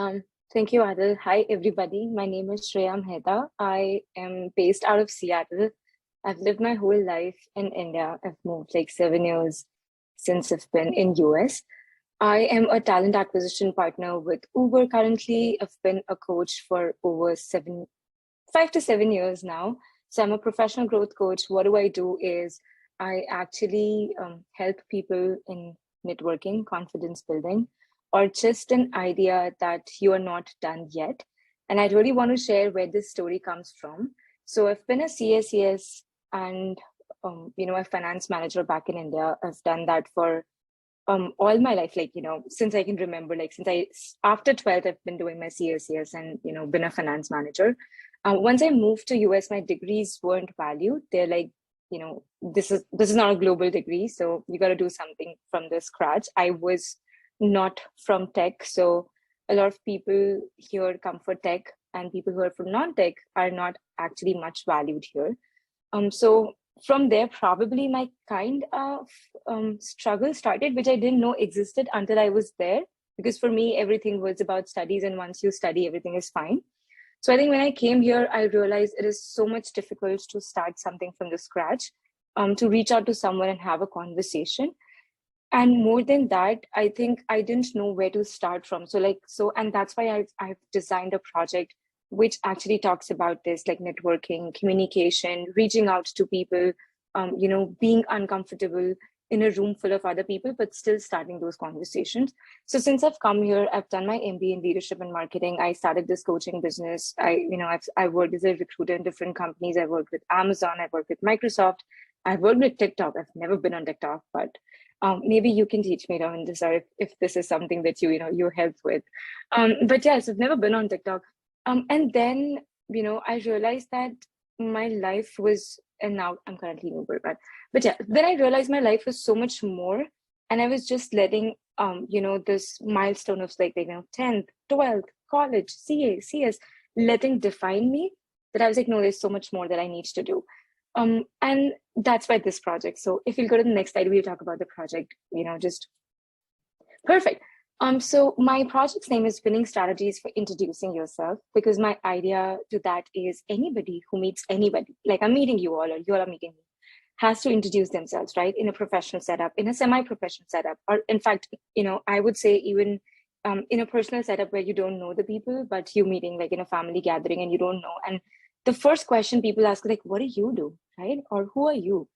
Um, Thank you, Adil. Hi, everybody. My name is Shreya Mehta. I am based out of Seattle. I've lived my whole life in India. I've moved like 7 years since I've been in US. I am a talent acquisition partner with Uber currently. I've been a coach for over 5 to 7 years now. So I'm a professional growth coach. What do I do is I actually help people in networking, confidence building, or just an idea that you are not done yet. And I really want to share where this story comes from. So I've been a CSCS and a finance manager back in India. I've done that for all my life, like since I can remember, like since I after 12th I've been doing my CSCS and been a finance manager. Once I moved to US, my degrees weren't valued. They're like, this is not a global degree, so you got to do something from the scratch. I was not from tech, so a lot of people here come for tech, and people who are from non-tech are not actually much valued here. So from there, probably my kind of struggle started, which I didn't know existed until I was there. Because for me, everything was about studies, and once you study, everything is fine. So I think when I came here, I realized it is so much difficult to start something from the scratch, to reach out to someone and have a conversation. And more than that, I think I didn't know where to start from. And that's why I've designed a project which actually talks about this, like networking, communication, reaching out to people, being uncomfortable in a room full of other people, but still starting those conversations. So since I've come here, I've done my MBA in leadership and marketing. I started this coaching business. I've worked as a recruiter in different companies. I've worked with Amazon. I've worked with Microsoft. I've worked with TikTok. I've never been on TikTok, but maybe you can teach me, Ravinder, sir, if this is something that you help with. But yes, I've never been on TikTok. And then, I realized that my life was, and now I'm currently in Uber, but yeah, then I realized my life was so much more. And I was just letting, this milestone of like, 10th, 12th, college, CA, CS, letting define me that I was like, no, there's so much more that I need to do. And that's why this project. So if you'll go to the next slide, we'll talk about the project, just perfect. So my project's name is Winning Strategies for Introducing Yourself, because my idea to that is anybody who meets anybody, like I'm meeting you all or you all are meeting me, has to introduce themselves, right? In a professional setup, in a semi-professional setup, or in fact, I would say even in a personal setup where you don't know the people, but you're meeting like in a family gathering and you don't know. And the first question people ask is like, what do you do, right? Or who are you?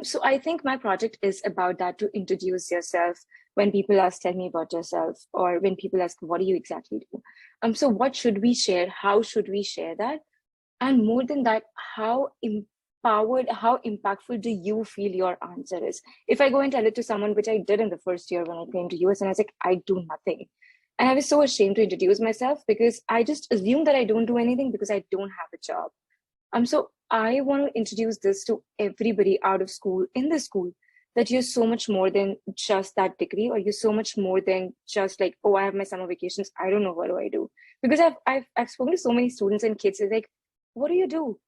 So I think my project is about that, to introduce yourself when people ask, tell me about yourself, or when people ask, what do you exactly do? So what should we share? How should we share that? And more than that, how empowered, how impactful do you feel your answer is? If I go and tell it to someone, which I did in the first year when I came to US, and I was like, I do nothing. And I was so ashamed to introduce myself because I just assume that I don't do anything because I don't have a job. So I want to introduce this to everybody out of school, in the school, that you're so much more than just that degree, or you're so much more than just like, oh, I have my summer vacations, I don't know what do I do. Because I've spoken to so many students and kids, they're like, what do you do?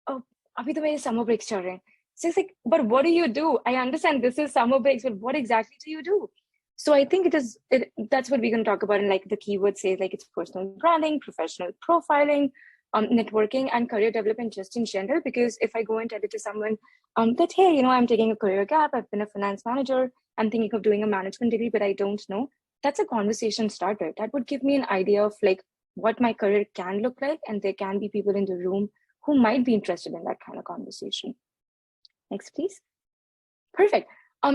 Oh, abhi to mere summer breaks chal rahe hain. So it's like, but what do you do? I understand this is summer breaks, but what exactly do you do? So I think that's what we're going to talk about. And like the keyword says, like it's personal branding, professional profiling, networking and career development just in general. Because if I go and tell it to someone that, hey, I'm taking a career gap, I've been a finance manager, I'm thinking of doing a management degree, but I don't know, that's a conversation starter. That would give me an idea of like what my career can look like. And there can be people in the room who might be interested in that kind of conversation. Next, please. Perfect.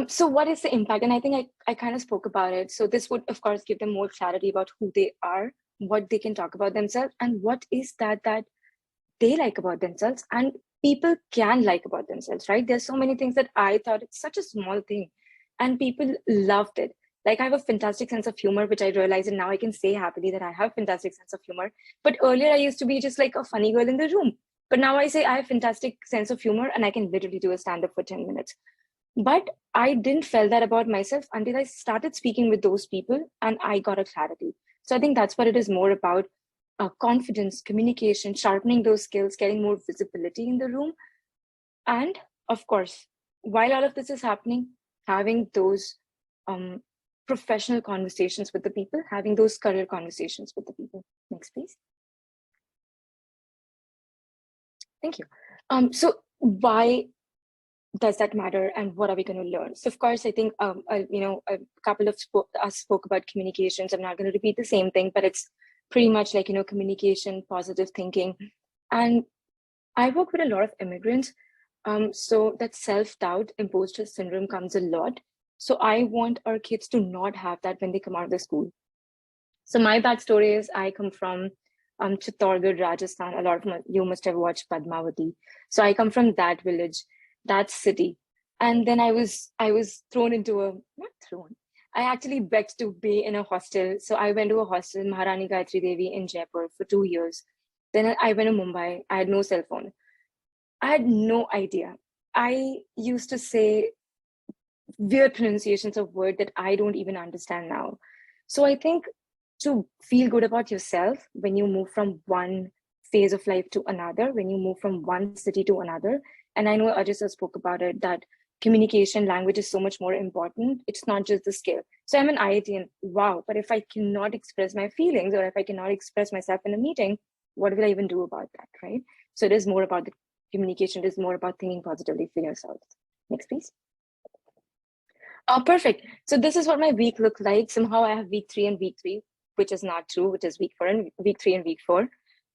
So what is the impact? And I think I kind of spoke about it. So this would, of course, give them more clarity about who they are, what they can talk about themselves, and what is that they like about themselves and people can like about themselves, right? There's so many things that I thought it's such a small thing and people loved it. Like I have a fantastic sense of humor, which I realize, and now I can say happily that I have fantastic sense of humor. But earlier I used to be just like a funny girl in the room. But now I say I have fantastic sense of humor and I can literally do a stand-up for 10 minutes. But I didn't feel that about myself until I started speaking with those people and I got a clarity. So I think that's what it is more about, confidence, communication, sharpening those skills, getting more visibility in the room. And of course, while all of this is happening, having those professional conversations with the people, having those career conversations with the people. Next, please. Thank you. So why does that matter, and what are we going to learn? So of course, I think a couple of us spoke about communications. I'm not going to repeat the same thing, but it's pretty much like communication, positive thinking, and I work with a lot of immigrants. So that self-doubt, imposter syndrome comes a lot. So I want our kids to not have that when they come out of the school. So my backstory is I come from Chittorgarh, Rajasthan. A lot of you must have watched Padmavati. So I come from that village, that city, and then I was thrown into a not thrown. I actually begged to be in a hostel. So I went to a hostel, Maharani Gayatri Devi in Jaipur for 2 years. Then I went to Mumbai. I had no cell phone. I had no idea. I used to say weird pronunciations of word that I don't even understand now. So I think to feel good about yourself when you move from one phase of life to another, when you move from one city to another, and I know Ajay spoke about it, that communication language is so much more important. It's not just the skill. So I'm an IITian, wow, but if I cannot express my feelings, or if I cannot express myself in a meeting, what will I even do about that, right? So it is more about the communication, it is more about thinking positively for yourself. Next, please. Oh, perfect. So this is what my week looked like. Somehow I have week 3 and week 3, which is not true, which is week 4 and week 3 and week 4.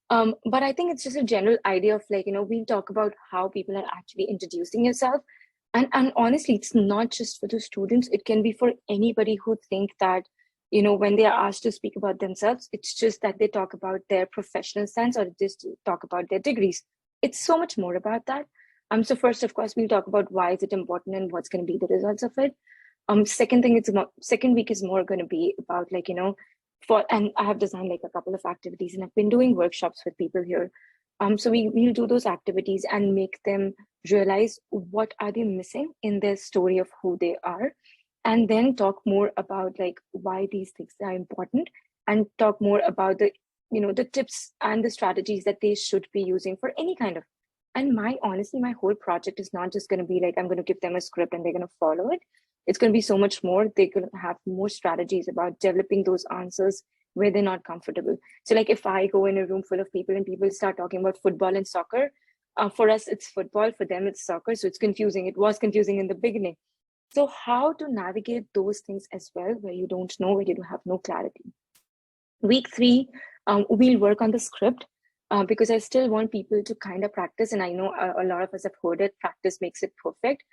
But I think it's just a general idea of like, we talk about how people are actually introducing yourself. And honestly, it's not just for the students. It can be for anybody who think that, when they are asked to speak about themselves, it's just that they talk about their professional sense or just talk about their degrees. It's so much more about that. So first, of course, we'll talk about why is it important and what's going to be the results of it. Second week is more going to be about like, and I have designed like a couple of activities, and I've been doing workshops with people here. So we'll do those activities and make them realize what are they missing in their story of who they are, and then talk more about like why these things are important, and talk more about the tips and the strategies that they should be using for any kind of. And honestly, my whole project is not just going to be like I'm going to give them a script and they're going to follow it. It's going to be so much more. They're going to have more strategies about developing those answers where they're not comfortable. So like if I go in a room full of people and people start talking about football and soccer, for us it's football, for them it's soccer. So it's confusing. It was confusing in the beginning. So how to navigate those things as well, where you don't know, where you have no clarity. Week 3, we'll work on the script. Because I still want people to kind of practice. And I know a lot of us have heard it, practice makes it perfect.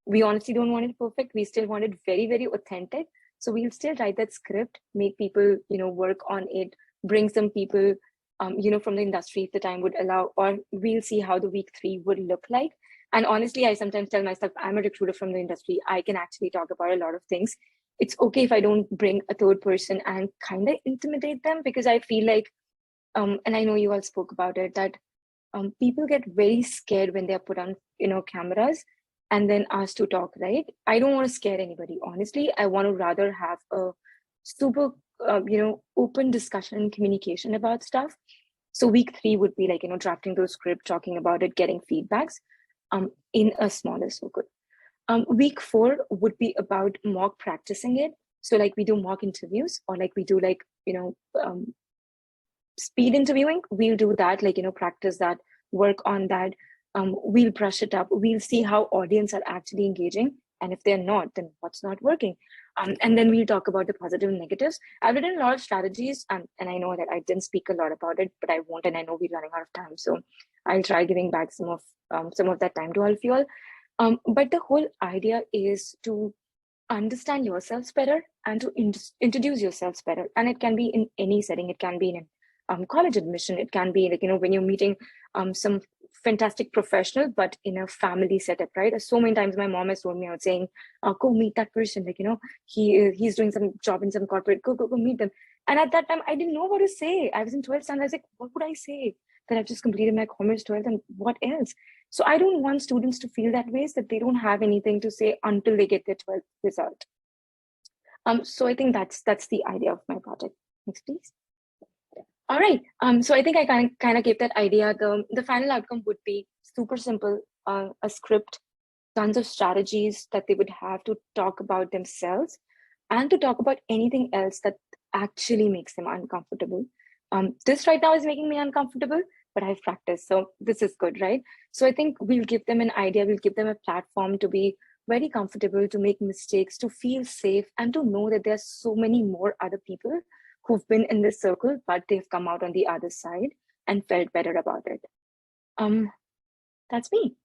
We honestly don't want it perfect. We still want it very, very authentic. So we'll still write that script, make people, work on it, bring some people, from the industry if the time would allow, or we'll see how the week 3 would look like. And honestly, I sometimes tell myself, I'm a recruiter from the industry. I can actually talk about a lot of things. It's okay if I don't bring a third person and kind of intimidate them, because I feel like, and I know you all spoke about it, that people get very scared when they're put on, cameras and then asked to talk, right? I don't want to scare anybody. Honestly, I want to rather have a super, open discussion and communication about stuff. So week 3 would be like, drafting those scripts, talking about it, getting feedbacks in a smaller circle. Week 4 would be about mock practicing it. So like we do mock interviews, or like we do like, speed interviewing. We'll do that, like, practice that, work on that. We'll brush it up. We'll see how audience are actually engaging. And if they're not, then what's not working? And then we'll talk about the positive and negatives. I've written a lot of strategies, and I know that I didn't speak a lot about it, but I won't, and I know we're running out of time. So I'll try giving back some of that time to all of you all. But the whole idea is to understand yourselves better and to introduce yourselves better. And it can be in any setting. It can be in college admission. It can be like, when you're meeting some fantastic professional, but in a family setup, right? So many times my mom has told me out saying, go meet that person. Like, he's doing some job in some corporate, go meet them. And at that time, I didn't know what to say. I was in 12th standard. I was like, what would I say? That I've just completed my commerce 12th and what else? So I don't want students to feel that way, that they don't have anything to say until they get their 12th result. So I think that's the idea of my project. Next, please. All right. So I think I kind of gave that idea. The final outcome would be super simple: a script, tons of strategies that they would have to talk about themselves, and to talk about anything else that actually makes them uncomfortable. This right now is making me uncomfortable, but I've practiced, so this is good, right? So I think we'll give them an idea, we'll give them a platform to be very comfortable, to make mistakes, to feel safe, and to know that there's so many more other people who've been in this circle, but they've come out on the other side and felt better about it. Um, that's me.